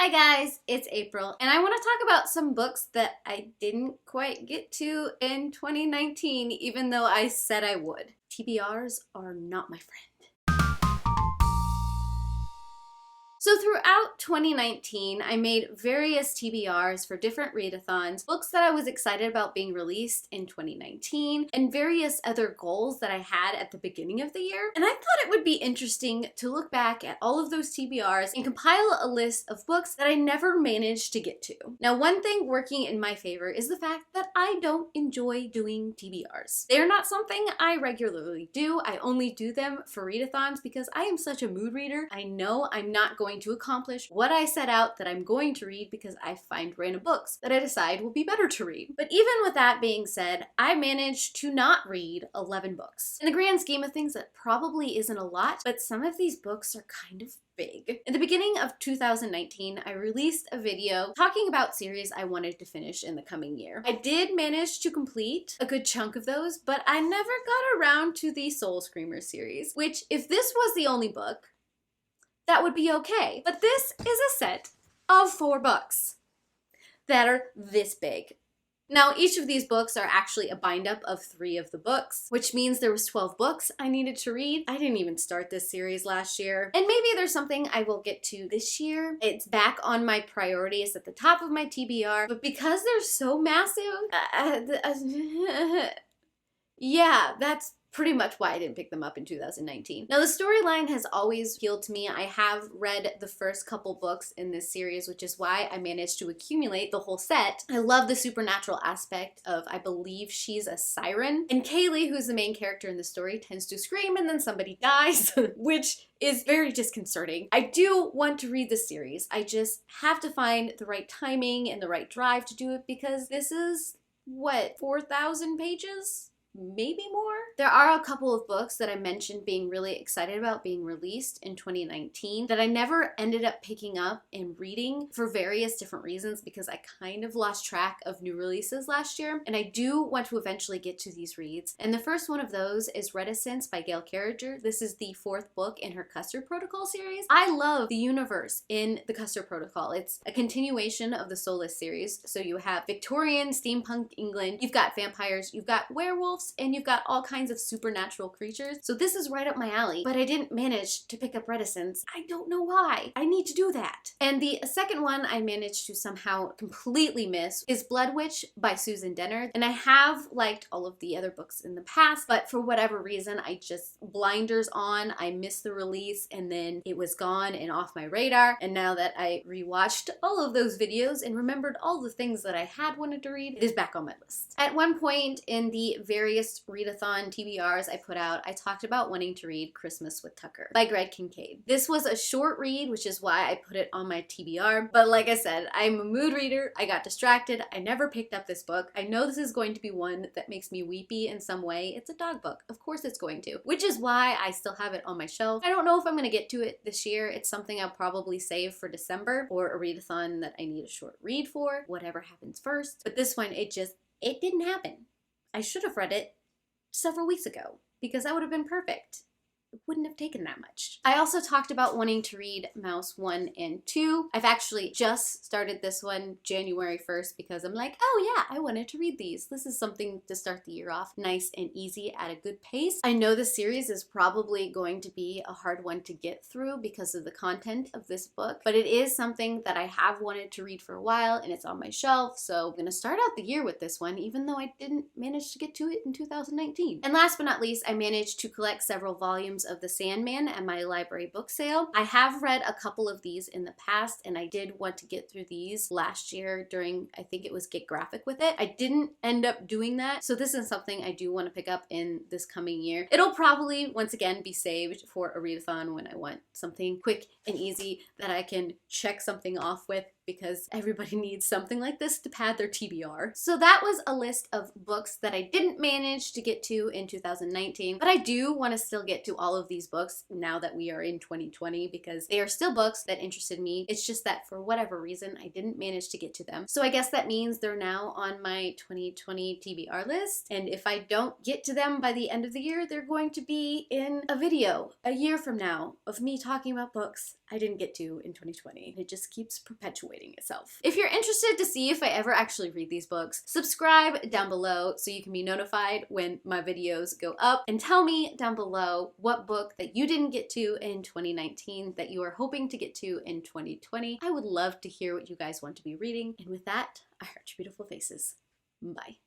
Hi guys, it's April, and I want to talk about some books that I didn't quite get to in 2019, even though I said I would. TBRs are not my friend. So throughout 2019, I made various TBRs for different readathons, books that I was excited about being released in 2019, and various other goals that I had at the beginning of the year. And I thought it would be interesting to look back at all of those TBRs and compile a list of books that I never managed to get to. Now, one thing working in my favor is the fact that I don't enjoy doing TBRs. They are not something I regularly do. I only do them for readathons because I am such a mood reader. I know I'm not going to accomplish what I set out that I'm going to read because I find random books that I decide will be better to read. But even with that being said, I managed to not read 11 books. In the grand scheme of things, that probably isn't a lot, but some of these books are kind of big. In the beginning of 2019, I released a video talking about series I wanted to finish in the coming year. I did manage to complete a good chunk of those, but I never got around to the Soul Screamer series, which if this was the only book, that would be okay. But this is a set of 4 books that are this big. Now, each of these books are actually a bind-up of 3 of the books, which means there was 12 books I needed to read. I didn't even start this series last year. And maybe there's something I will get to this year. It's back on my priorities at the top of my TBR, but because they're so massive, yeah, that's pretty much why I didn't pick them up in 2019. Now, the storyline has always appealed to me. I have read the first couple books in this series, which is why I managed to accumulate the whole set. I love the supernatural aspect of, I believe she's a siren. And Kaylee, who's the main character in the story, tends to scream and then somebody dies, which is very disconcerting. I do want to read this series. I just have to find the right timing and the right drive to do it because this is, what, 4,000 pages? Maybe more? There are a couple of books that I mentioned being really excited about being released in 2019 that I never ended up picking up and reading for various different reasons because I kind of lost track of new releases last year, and I do want to eventually get to these reads. And the first one of those is Reticence by Gail Carriger. This is the 4th book in her Custard Protocol series. I love the universe in the Custard Protocol. It's a continuation of the Soulless series. So you have Victorian steampunk England, you've got vampires, you've got werewolves, and you've got all kinds of supernatural creatures. So this is right up my alley, but I didn't manage to pick up Reticence. I don't know why. I need to do that. And the second one I managed to somehow completely miss is Bloodwitch by Susan Dennard. And I have liked all of the other books in the past, but for whatever reason, I just blinders on. I missed the release and then it was gone and off my radar. And now that I rewatched all of those videos and remembered all the things that I had wanted to read, it is back on my list. At one point in the various readathon TBRs I put out, I talked about wanting to read Christmas with Tucker by Kincaid. This was a short read, which is why I put it on my TBR, but like I said, I'm a mood reader. I got distracted. I never picked up this book. I know this is going to be one that makes me weepy in some way. It's a dog book. Of course it's going to, which is why I still have it on my shelf. I don't know if I'm going to get to it this year. It's something I'll probably save for December or a readathon that I need a short read for, whatever happens first. But this one, it didn't happen. I should have read it several weeks ago because that would have been perfect. It wouldn't have taken that much. I also talked about wanting to read Mouse 1 and 2. I've actually just started this one January 1st because I'm like, oh yeah, I wanted to read these. This is something to start the year off nice and easy at a good pace. I know the series is probably going to be a hard one to get through because of the content of this book, but it is something that I have wanted to read for a while and it's on my shelf, so I'm gonna start out the year with this one even though I didn't manage to get to it in 2019. And last but not least, I managed to collect several volumes of the Sandman at my library book sale. I have read a couple of these in the past and I did want to get through these last year during, I think it was Get Graphic with It. I didn't end up doing that, so this is something I do want to pick up in this coming year. It'll probably once again be saved for a readathon when I want something quick and easy that I can check something off with because everybody needs something like this to pad their TBR. So that was a list of books that I didn't manage to get to in 2019, but I do want to still get to all of these books now that we are in 2020 because they are still books that interested me. It's just that for whatever reason, I didn't manage to get to them. So I guess that means they're now on my 2020 TBR list, and if I don't get to them by the end of the year, they're going to be in a video a year from now of me talking about books I didn't get to in 2020. It just keeps perpetuating itself. If you're interested to see if I ever actually read these books, subscribe down below so you can be notified when my videos go up, and tell me down below what book that you didn't get to in 2019 that you are hoping to get to in 2020. I would love to hear what you guys want to be reading. And with that, I heart your beautiful faces. Bye.